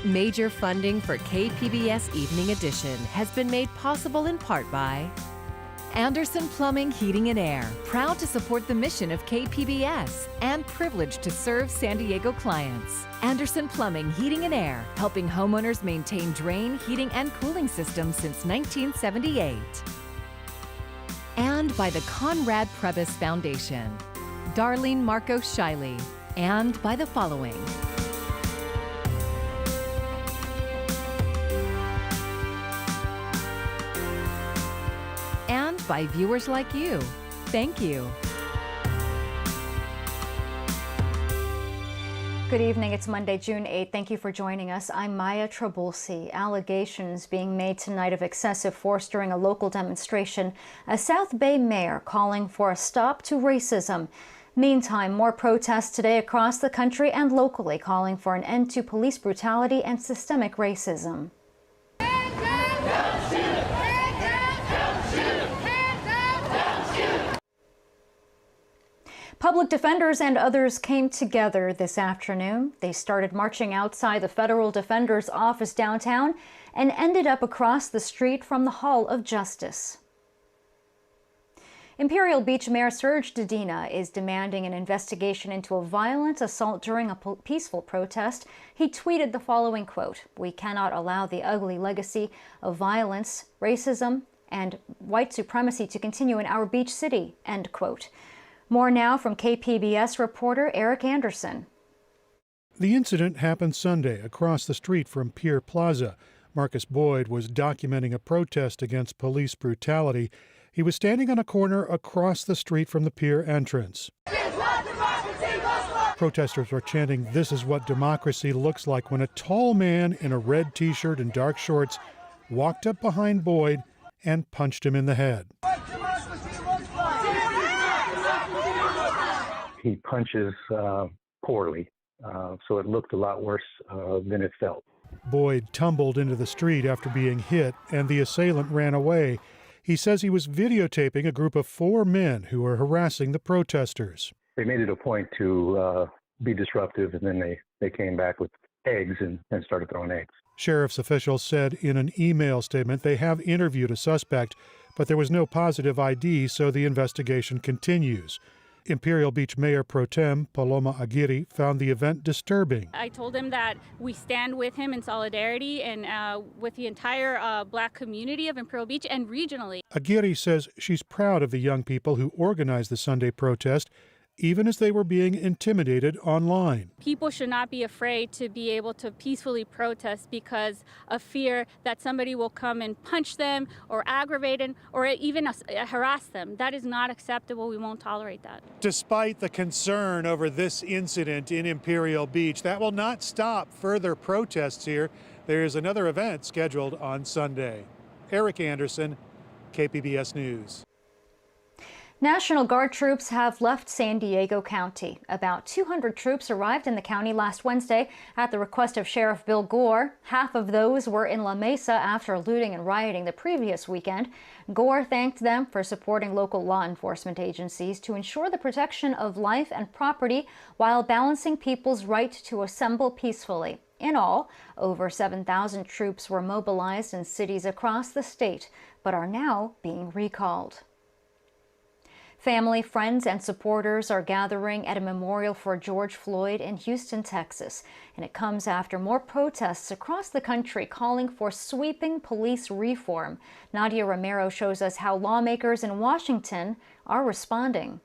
Major funding for KPBS Evening Edition has been made possible in part by Anderson Plumbing, Heating and Air, proud to support the mission of KPBS and privileged to serve San Diego clients. Anderson Plumbing, Heating and Air, helping homeowners maintain drain, heating, and cooling systems since 1978. And by the Conrad Prebys Foundation, Darlene Marcos Shiley, and by the following. And by viewers like you. Thank you. Good evening. It's Monday, June 8th. Thank you for joining us. I'm Maya Trabulsi. Allegations being made tonight of excessive force during a local demonstration. A South Bay mayor calling for a stop to racism. Meantime, more protests today across the country and locally calling for an end to police brutality and systemic racism. Public defenders and others came together this afternoon. They started marching outside the Federal Defender's Office downtown and ended up across the street from the Hall of Justice. Imperial Beach Mayor Serge Dedina is demanding an investigation into a violent assault during a peaceful protest. He tweeted the following quote, "We cannot allow the ugly legacy of violence, racism, and white supremacy to continue in our beach city," end quote. More now from KPBS reporter Eric Anderson. The incident happened Sunday across the street from Pier Plaza. Marcus Boyd was documenting a protest against police brutality. He was standing on a corner across the street from the pier entrance. Protesters were chanting, "This is what democracy looks like," when a tall man in a red T-shirt and dark shorts walked up behind Boyd and punched him in the head. He punches poorly, so it looked a lot worse than it felt. Boyd tumbled into the street after being hit, and the assailant ran away. He says he was videotaping a group of 4 men who were harassing the protesters. They made it a point to be disruptive, and then they came back with eggs and started throwing eggs. Sheriff's officials said in an email statement they have interviewed a suspect, but there was no positive ID, so the investigation continues. Imperial Beach Mayor Pro Tem Paloma Aguirre found the event disturbing. I told him that we stand with him in solidarity and with the entire Black community of Imperial Beach and regionally. Aguirre says she's proud of the young people who organized the Sunday protest, even as they were being intimidated online. People should not be afraid to be able to peacefully protest because of fear that somebody will come and punch them or aggravate them or even harass them. That is not acceptable. We won't tolerate that. Despite the concern over this incident in Imperial Beach, that will not stop further protests here. There is another event scheduled on Sunday. Eric Anderson, KPBS News. National Guard troops have left San Diego County. About 200 troops arrived in the county last Wednesday at the request of Sheriff Bill Gore. Half of those were in La Mesa after looting and rioting the previous weekend. Gore thanked them for supporting local law enforcement agencies to ensure the protection of life and property while balancing people's right to assemble peacefully. In all, over 7,000 troops were mobilized in cities across the state, but are now being recalled. Family, friends, and supporters are gathering at a memorial for George Floyd in Houston, Texas. And it comes after more protests across the country calling for sweeping police reform. Nadia Romero shows us how lawmakers in Washington are responding.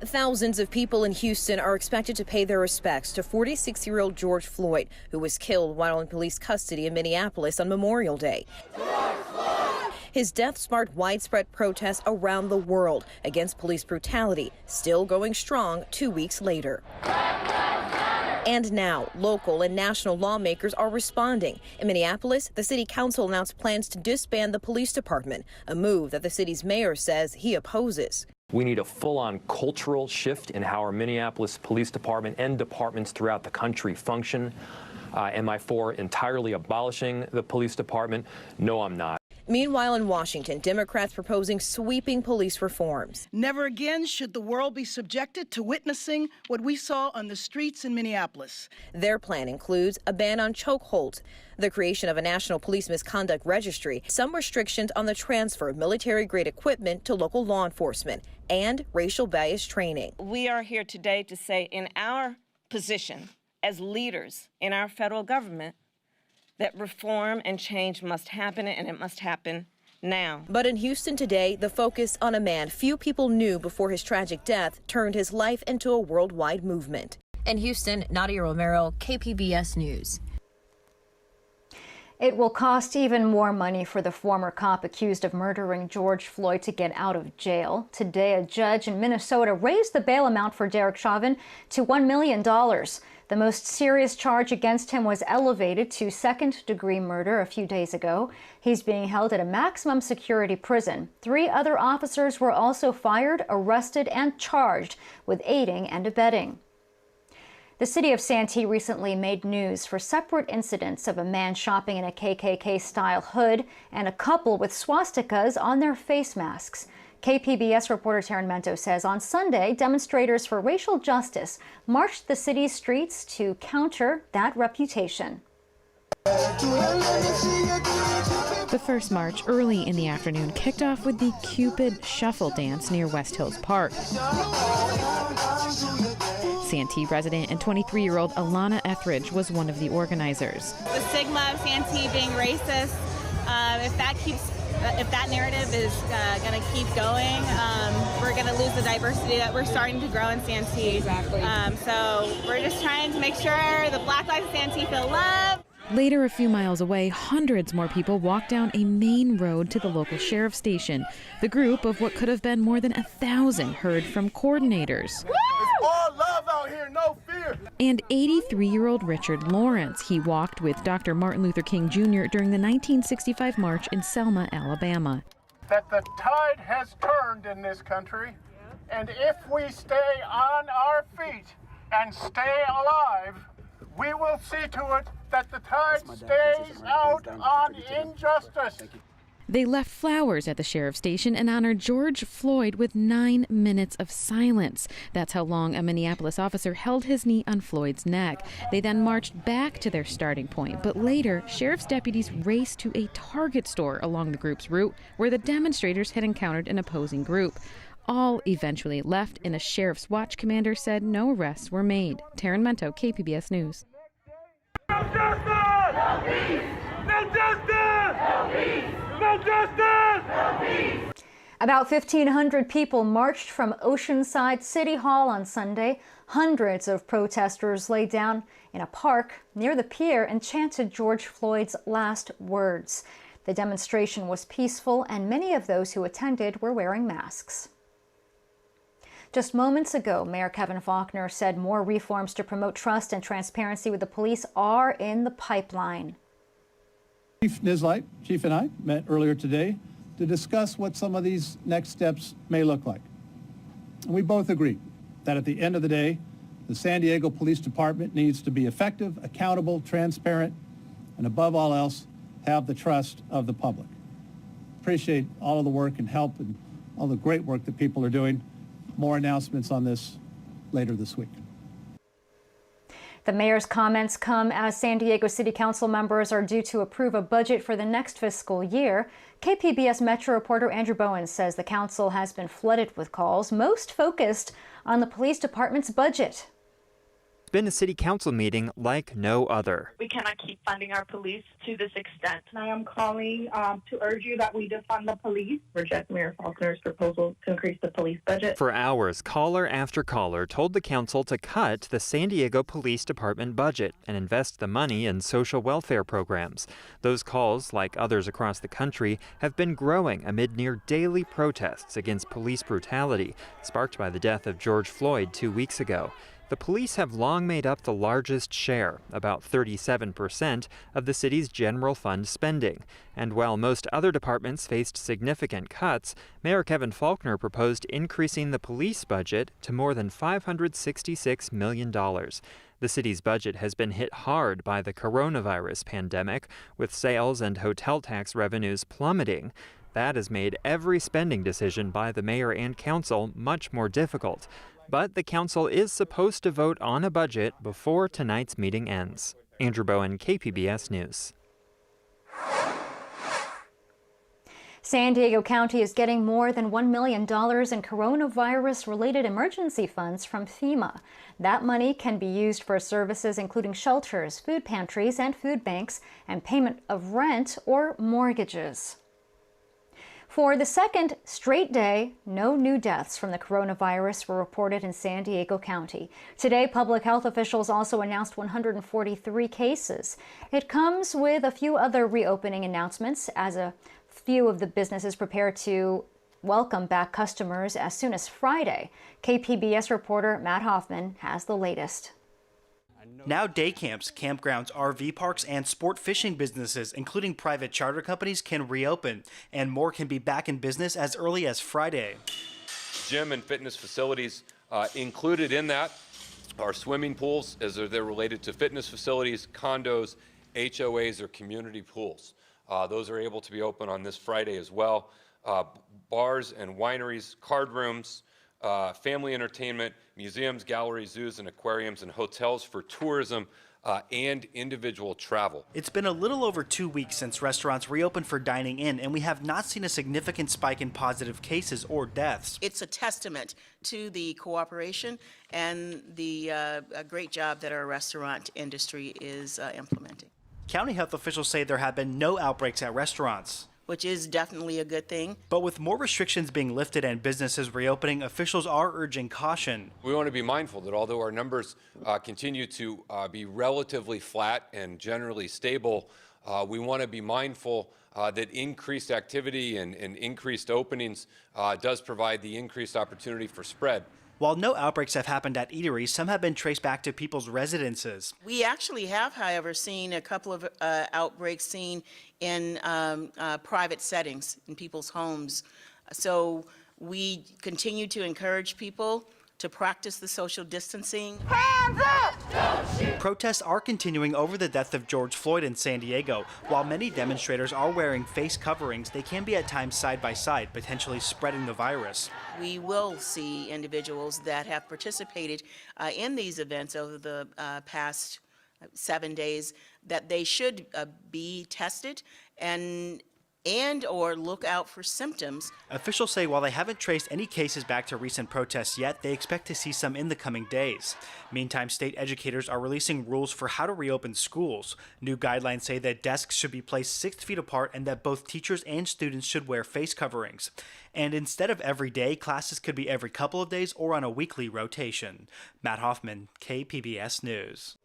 Thousands of people in Houston are expected to pay their respects to 46-year-old George Floyd, who was killed while in police custody in Minneapolis on Memorial Day. His death sparked widespread protests around the world against police brutality, still going strong 2 weeks later. And now, local and national lawmakers are responding. In Minneapolis, the city council announced plans to disband the police department, a move that the city's mayor says he opposes. We need a full-on cultural shift in how our Minneapolis Police Department and departments throughout the country function. Am I for entirely abolishing the police department? No, I'm not. Meanwhile, in Washington, Democrats proposing sweeping police reforms. Never again should the world be subjected to witnessing what we saw on the streets in Minneapolis. Their plan includes a ban on chokeholds, the creation of a national police misconduct registry, some restrictions on the transfer of military-grade equipment to local law enforcement, and racial bias training. We are here today to say in our position as leaders in our federal government that reform and change must happen, and it must happen now. But in Houston today, the focus on a man few people knew before his tragic death turned his life into a worldwide movement. In Houston, Nadia Romero, KPBS News. It will cost even more money for the former cop accused of murdering George Floyd to get out of jail. Today, a judge in Minnesota raised the bail amount for Derek Chauvin to $1 million. The most serious charge against him was elevated to second-degree murder a few days ago. He's being held at a maximum security prison. 3 other officers were also fired, arrested, and charged with aiding and abetting. The city of Santee recently made news for separate incidents of a man shopping in a KKK-style hood and a couple with swastikas on their face masks. KPBS reporter Taryn Mento says on Sunday, demonstrators for racial justice marched the city's streets to counter that reputation. The first march early in the afternoon kicked off with the Cupid Shuffle dance near West Hills Park. Santee resident and 23-year-old Alana Etheridge was one of the organizers. The stigma of Santee being racist, if that narrative is going to keep going, we're going to lose the diversity that we're starting to grow in Santee. Exactly. So we're just trying to make sure the Black lives of Santee feel loved. Later, a few miles away, hundreds more people walked down a main road to the local sheriff's station. The group of what could have been more than 1,000 heard from coordinators. It's all love out here, no fear. And 83-year-old Richard Lawrence. He walked with Dr. Martin Luther King Jr. during the 1965 march in Selma, Alabama. That the tide has turned in this country, and if we stay on our feet and stay alive, we will see to it that the tide stays out on injustice. They left flowers at the sheriff's station and honored George Floyd with 9 minutes of silence. That's how long a Minneapolis officer held his knee on Floyd's neck. They then marched back to their starting point, but later, sheriff's deputies raced to a Target store along the group's route where the demonstrators had encountered an opposing group. All eventually left, and a sheriff's watch commander said no arrests were made. Taryn Mento, KPBS News. No justice! No peace! No justice! No peace! No justice! No peace! About 1,500 people marched from Oceanside City Hall on Sunday. Hundreds of protesters lay down in a park near the pier and chanted George Floyd's last words. The demonstration was peaceful, and many of those who attended were wearing masks. Just moments ago, Mayor Kevin Faulkner said more reforms to promote trust and transparency with the police are in the pipeline. Chief Nislight, Chief and I met earlier today to discuss what some of these next steps may look like. And we both agree that at the end of the day, the San Diego Police Department needs to be effective, accountable, transparent, and above all else, have the trust of the public. Appreciate all of the work and help and all the great work that people are doing. More announcements on this later this week. The mayor's comments come as San Diego City Council members are due to approve a budget for the next fiscal year. KPBS Metro reporter Andrew Bowen says the council has been flooded with calls, most focused on the police department's budget. It's been a city council meeting like no other. We cannot keep funding our police to this extent. I am calling to urge you that we defund the police. Reject Mayor Faulkner's proposal to increase the police budget. For hours, caller after caller told the council to cut the San Diego Police Department budget and invest the money in social welfare programs. Those calls, like others across the country, have been growing amid near daily protests against police brutality, sparked by the death of George Floyd 2 weeks ago. The police have long made up the largest share, about 37%, of the city's general fund spending. And while most other departments faced significant cuts, Mayor Kevin Faulkner proposed increasing the police budget to more than $566 million. The city's budget has been hit hard by the coronavirus pandemic, with sales and hotel tax revenues plummeting. That has made every spending decision by the mayor and council much more difficult. But the council is supposed to vote on a budget before tonight's meeting ends. Andrew Bowen, KPBS News. San Diego County is getting more than $1 million in coronavirus-related emergency funds from FEMA. That money can be used for services including shelters, food pantries, and food banks, and payment of rent or mortgages. For the second straight day, no new deaths from the coronavirus were reported in San Diego County. Today, public health officials also announced 143 cases. It comes with a few other reopening announcements as a few of the businesses prepare to welcome back customers as soon as Friday. KPBS reporter Matt Hoffman has the latest. Now day camps, campgrounds, RV parks, and sport fishing businesses, including private charter companies, can reopen, and more can be back in business as early as Friday. Gym and fitness facilities included in that are swimming pools, as they're related to fitness facilities, condos, HOAs, or community pools. Those are able to be open on this Friday as well. Bars and wineries, card rooms, family entertainment, museums, galleries, zoos, and aquariums, and hotels for tourism and individual travel. It's been a little over 2 weeks since restaurants reopened for dining in, and we have not seen a significant spike in positive cases or deaths. It's a testament to the cooperation and the great job that our restaurant industry is implementing. County health officials say there have been no outbreaks at restaurants, which is definitely a good thing. But with more restrictions being lifted and businesses reopening, officials are urging caution. We want to be mindful that although our numbers continue to be relatively flat and generally stable, we want to be mindful that increased activity and increased openings does provide the increased opportunity for spread. While no outbreaks have happened at eateries, some have been traced back to people's residences. We actually have, however, seen a couple of outbreaks seen in private settings, in people's homes. So we continue to encourage people to practice the social distancing. Hands up! Don't shoot! Protests are continuing over the death of George Floyd in San Diego. While many demonstrators are wearing face coverings, they can be at times side by side, potentially spreading the virus. We will see individuals that have participated in these events over the past 7 days that they should be tested and or look out for symptoms. Officials say while they haven't traced any cases back to recent protests yet, they expect to see some in the coming days. Meantime, state educators are releasing rules for how to reopen schools. New guidelines say that desks should be placed 6 feet apart and that both teachers and students should wear face coverings. And instead of every day, classes could be every couple of days or on a weekly rotation. Matt Hoffman, KPBS News.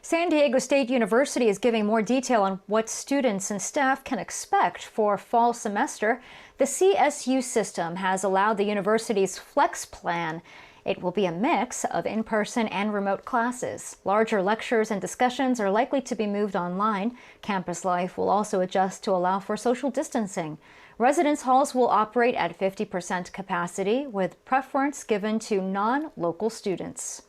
San Diego State University is giving more detail on what students and staff can expect for fall semester. The CSU system has allowed the university's flex plan. It will be a mix of in-person and remote classes. Larger lectures and discussions are likely to be moved online. Campus life will also adjust to allow for social distancing. Residence halls will operate at 50% capacity, with preference given to non-local students.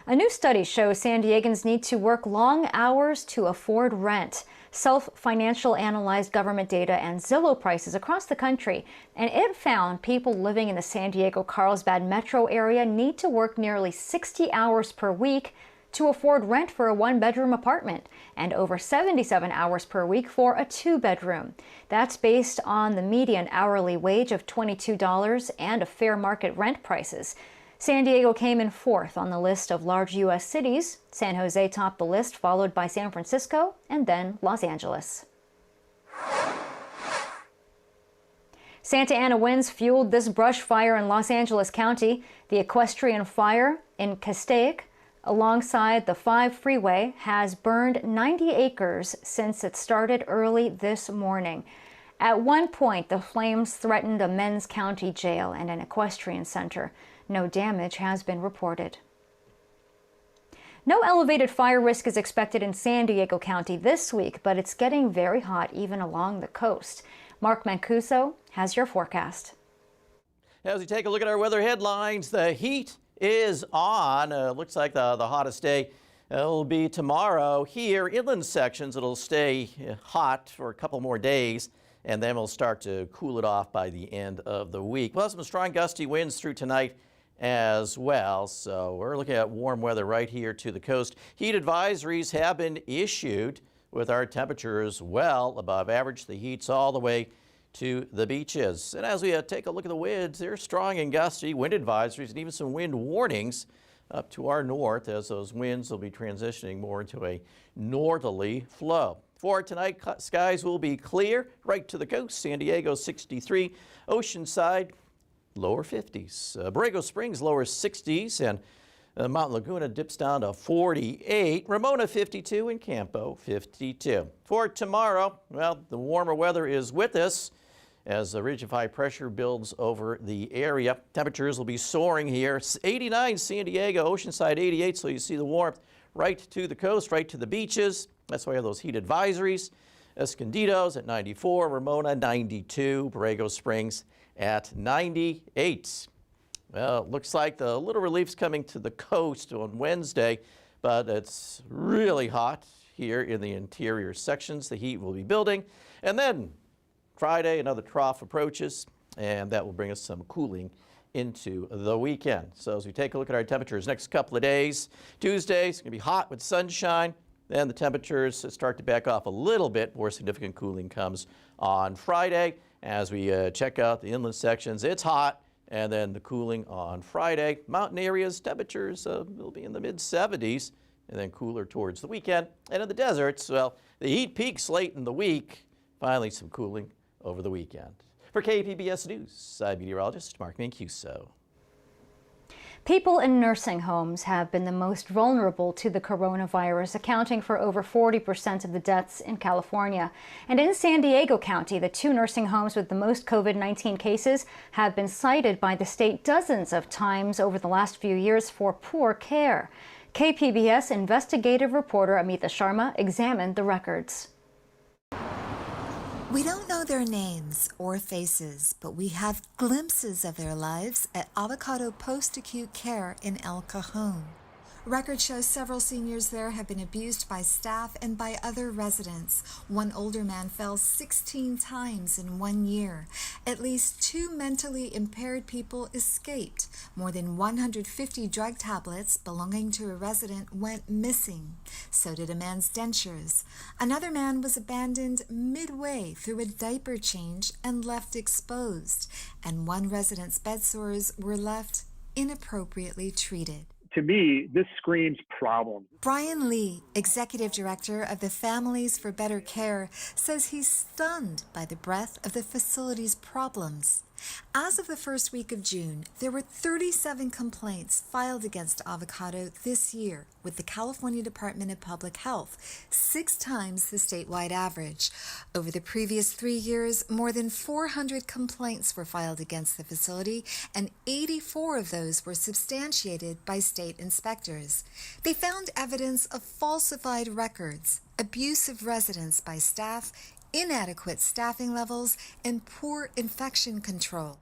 A new study shows San Diegans need to work long hours to afford rent. Self-Financial analyzed government data and Zillow prices across the country, and it found people living in the San Diego-Carlsbad metro area need to work nearly 60 hours per week to afford rent for a one-bedroom apartment, and over 77 hours per week for a two-bedroom. That's based on the median hourly wage of $22 and a fair market rent prices. San Diego came in 4th on the list of large U.S. cities. San Jose topped the list, followed by San Francisco and then Los Angeles. Santa Ana winds fueled this brush fire in Los Angeles County. The equestrian fire in Castaic, alongside the 5 freeway, has burned 90 acres since it started early this morning. At one point, the flames threatened a men's county jail and an equestrian center. No damage has been reported. No elevated fire risk is expected in San Diego County this week, but it's getting very hot even along the coast. Mark Mancuso has your forecast. As we take a look at our weather headlines, the heat is on. Looks like the hottest day will be tomorrow. Here, inland sections, it'll stay hot for a couple more days, and then we'll start to cool it off by the end of the week. We'll have some strong gusty winds through tonight as well. So we're looking at warm weather right here to the coast. Heat advisories have been issued with our temperatures well above average. The heat's all the way to the beaches. And as we take a look at the winds, they're strong and gusty. Wind advisories and even some wind warnings up to our north as those winds will be transitioning more into a northerly flow. For tonight, skies will be clear right to the coast. San Diego 63, Oceanside lower 50s. Borrego Springs lower 60s, and Mount Laguna dips down to 48. Ramona 52 and Campo 52. For tomorrow, well, the warmer weather is with us as the ridge of high pressure builds over the area. Temperatures will be soaring here. 89 San Diego, Oceanside 88, so you see the warmth right to the coast, right to the beaches. That's why we have those heat advisories. Escondido's at 94, Ramona 92, Borrego Springs at 98. Well, it looks like the little relief's coming to the coast on Wednesday, but it's really hot here in the interior sections. The heat will be building. And then Friday, another trough approaches, and that will bring us some cooling into the weekend. So as we take a look at our temperatures next couple of days, Tuesday is going to be hot with sunshine. Then the temperatures start to back off a little bit. More significant cooling comes on Friday. As we check out the inland sections, it's hot, and then the cooling on Friday. Mountain areas, temperatures will be in the mid-70s, and then cooler towards the weekend. And in the deserts, well, the heat peaks late in the week. Finally, some cooling over the weekend. For KPBS News, I'm meteorologist Mark Mancuso. People in nursing homes have been the most vulnerable to the coronavirus, accounting for over 40% of the deaths in California. And in San Diego County, the 2 nursing homes with the most COVID-19 cases have been cited by the state dozens of times over the last few years for poor care. KPBS investigative reporter Amita Sharma examined the records. We don't know their names or faces, but we have glimpses of their lives at Avocado Post-Acute Care in El Cajon. Records show several seniors there have been abused by staff and by other residents. One older man fell 16 times in 1 year. At least 2 mentally impaired people escaped. More than 150 drug tablets belonging to a resident went missing. So did a man's dentures. Another man was abandoned midway through a diaper change and left exposed. And one resident's bed sores were left inappropriately treated. To me, this screams problem. Brian Lee, executive director of the Families for Better Care, says he's stunned by the breadth of the facility's problems. As of the first week of June, there were 37 complaints filed against Avocado this year with the California Department of Public Health, 6 times the statewide average. Over the previous 3 years, more than 400 complaints were filed against the facility, and 84 of those were substantiated by state inspectors. They found evidence of falsified records, abuse of residents by staff, inadequate staffing levels, and poor infection control.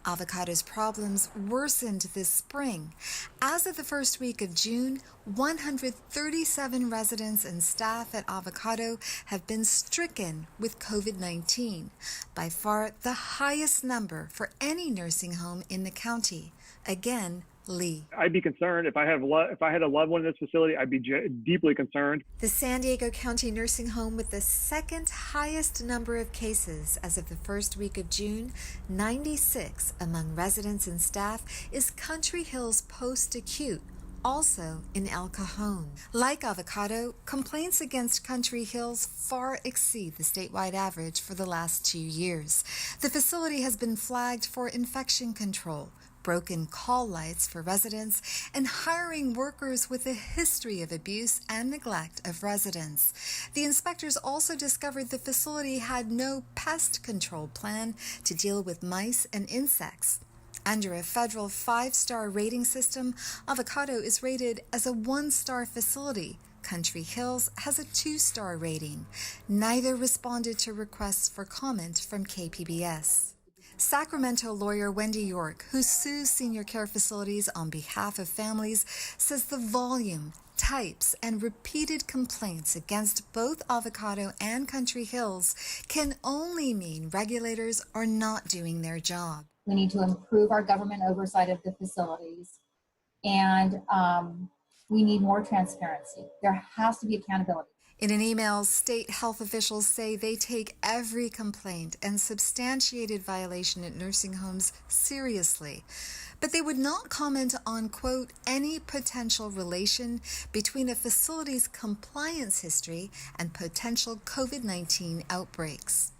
Avocado's problems worsened this spring. As of the first week of June, 137 residents and staff at Avocado have been stricken with COVID-19, by far the highest number for any nursing home in the county. Again, Lee. I'd be concerned if I had a loved one in this facility. I'd be deeply concerned. The San Diego County nursing home with the second highest number of cases as of the first week of June, 96 among residents and staff, is Country Hills Post-Acute, also in El Cajon. Like Avocado, complaints against Country Hills far exceed the statewide average for the last 2 years. The facility has been flagged for infection control, broken call lights for residents, and hiring workers with a history of abuse and neglect of residents. The inspectors also discovered the facility had no pest control plan to deal with mice and insects. Under a federal 5-star rating system, Avocado is rated as a 1-star facility. Country Hills has a 2-star rating. Neither responded to requests for comment from KPBS. Sacramento lawyer Wendy York, who sues senior care facilities on behalf of families, says the volume, types, and repeated complaints against both Avocado and Country Hills can only mean regulators are not doing their job. We need to improve our government oversight of the facilities, and we need more transparency. There has to be accountability. In an email, state health officials say they take every complaint and substantiated violation at nursing homes seriously, but they would not comment on, quote, any potential relation between a facility's compliance history and potential COVID-19 outbreaks.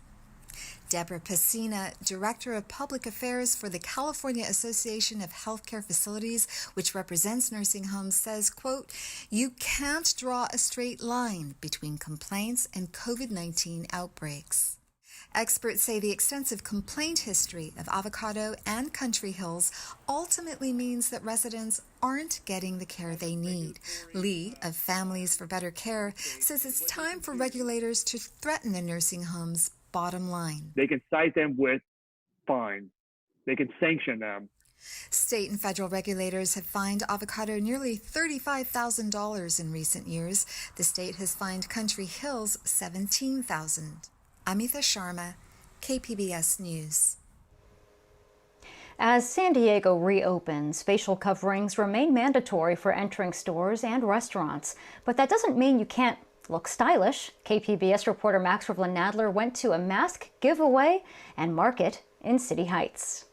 Deborah Pacina, Director of Public Affairs for the California Association of Healthcare Facilities, which represents nursing homes, says, quote, you can't draw a straight line between complaints and COVID-19 outbreaks. Experts say the extensive complaint history of Avocado and Country Hills ultimately means that residents aren't getting the care they need. Lee, of Families for Better Care, says it's time for regulators to threaten the nursing homes' bottom line. They can cite them with fines. They can sanction them. State and federal regulators have fined Avocado nearly $35,000 in recent years. The state has fined Country Hills $17,000. Amitha Sharma, KPBS News. As San Diego reopens, facial coverings remain mandatory for entering stores and restaurants. But that doesn't mean you can't look stylish. KPBS reporter Max Rivlin-Nadler went to a mask giveaway and market in City Heights.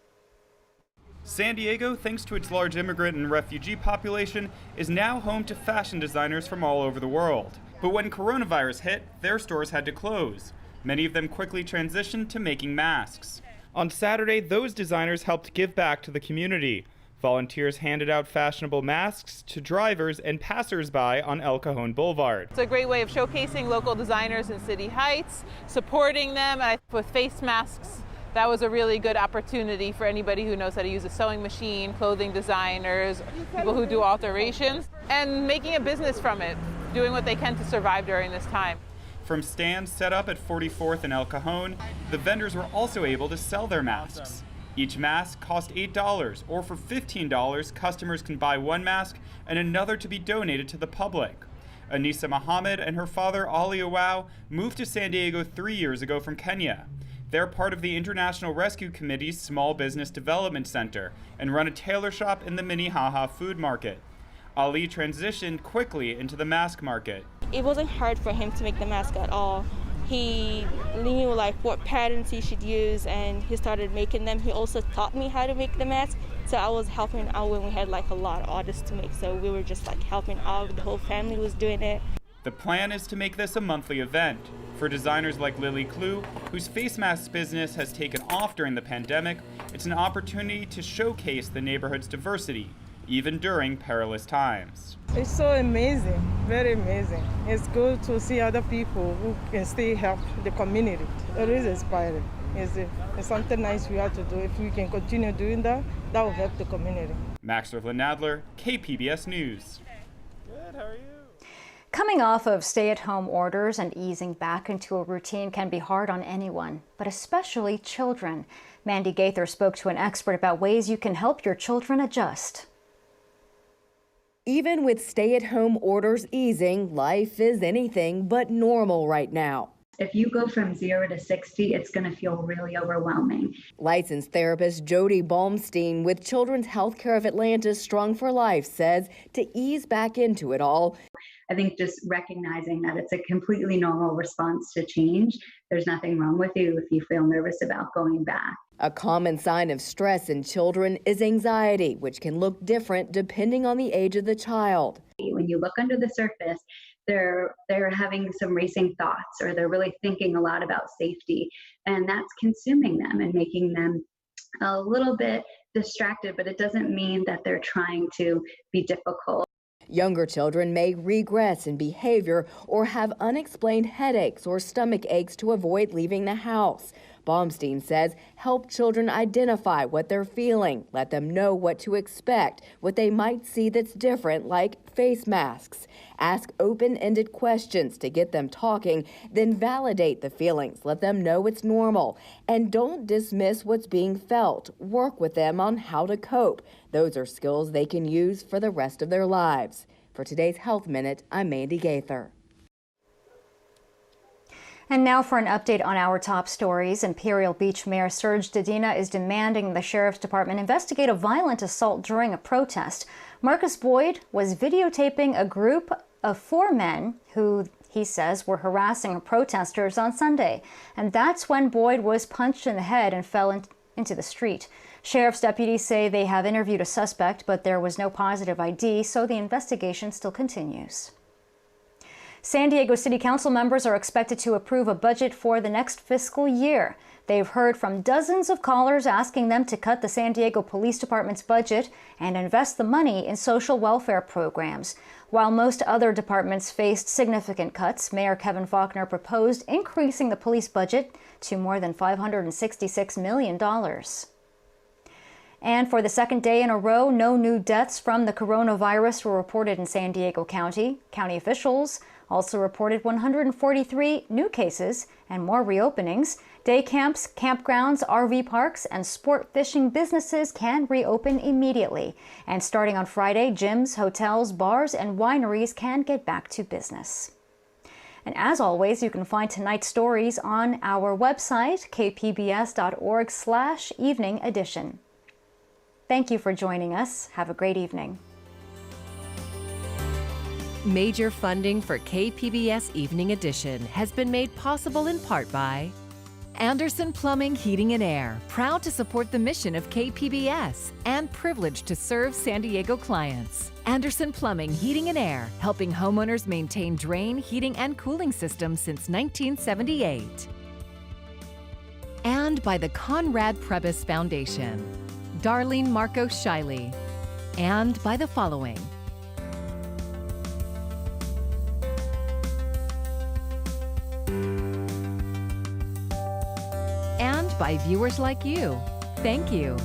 San Diego, thanks to its large immigrant and refugee population, is now home to fashion designers from all over the world. But when coronavirus hit, their stores had to close. Many of them quickly transitioned to making masks. On Saturday, those designers helped give back to the community. Volunteers handed out fashionable masks to drivers and passersby on El Cajon Boulevard. It's a great way of showcasing local designers in City Heights, supporting them. And with face masks, that was a really good opportunity for anybody who knows how to use a sewing machine, clothing designers, people who do alterations, and making a business from it, doing what they can to survive during this time. From stands set up at 44th and El Cajon, the vendors were also able to sell their masks. Each mask cost $8, or for $15, customers can buy one mask and another to be donated to the public. Anissa Mohammed and her father, Ali Awau, moved to San Diego 3 years ago from Kenya. They're part of the International Rescue Committee's Small Business Development Center and run a tailor shop in the Minnehaha food market. Ali transitioned quickly into the mask market. It wasn't hard for him to make the mask at all. He knew like what patterns he should use, and he started making them. He also taught me how to make the mask, so I was helping out when we had like a lot of orders to make, so we were just like helping out. The whole family was doing it. The plan is to make this a monthly event. For designers like Lily Clue, whose face mask business has taken off during the pandemic, it's an opportunity to showcase the neighborhood's diversity, even during perilous times. It's so amazing, very amazing. It's good to see other people who can still help the community. It is inspiring. It's something nice we have to do. If we can continue doing that, that will help the community. Max Rivlin-Nadler, KPBS News. Good, how are you? Coming off of stay-at-home orders and easing back into a routine can be hard on anyone, but especially children. Mandy Gaither spoke to an expert about ways you can help your children adjust. Even with stay-at-home orders easing, life is anything but normal right now. If you go from 0 to 60, it's going to feel really overwhelming. Licensed therapist Jody Baumstein with Children's Healthcare of Atlanta's Strong for Life says to ease back into it all. I think just recognizing that it's a completely normal response to change. There's nothing wrong with you if you feel nervous about going back. A common sign of stress in children is anxiety, which can look different depending on the age of the child. When you look under the surface, they're having some racing thoughts, or they're really thinking a lot about safety, and that's consuming them and making them a little bit distracted, but it doesn't mean that they're trying to be difficult. Younger children may regress in behavior or have unexplained headaches or stomach aches to avoid leaving the house. Baumstein says help children identify what they're feeling, let them know what to expect, what they might see that's different, like face masks. Ask open-ended questions to get them talking, then validate the feelings, let them know it's normal. And don't dismiss what's being felt. Work with them on how to cope. Those are skills they can use for the rest of their lives. For today's Health Minute, I'm Mandy Gaither. And now for an update on our top stories. Imperial Beach Mayor Serge Dedina is demanding the Sheriff's Department investigate a violent assault during a protest. Marcus Boyd was videotaping a group of 4 men who he says were harassing protesters on Sunday. And that's when Boyd was punched in the head and fell into the street. Sheriff's deputies say they have interviewed a suspect, but there was no positive ID, so the investigation still continues. San Diego City Council members are expected to approve a budget for the next fiscal year. They've heard from dozens of callers asking them to cut the San Diego Police Department's budget and invest the money in social welfare programs. While most other departments faced significant cuts, Mayor Kevin Faulkner proposed increasing the police budget to more than $566 million. And for the second day in a row, no new deaths from the coronavirus were reported in San Diego County. County officials also reported 143 new cases and more reopenings. Day camps, campgrounds, RV parks, and sport fishing businesses can reopen immediately. And starting on Friday, gyms, hotels, bars, and wineries can get back to business. And as always, you can find tonight's stories on our website, kpbs.org/evening edition. Thank you for joining us. Have a great evening. Major funding for KPBS Evening Edition has been made possible in part by Anderson Plumbing, Heating and Air, proud to support the mission of KPBS and privileged to serve San Diego clients. Anderson Plumbing, Heating and Air, helping homeowners maintain drain, heating, and cooling systems since 1978. And by the Conrad Prebys Foundation, Darlene Marco Shiley, and by the following. And by viewers like you. Thank you.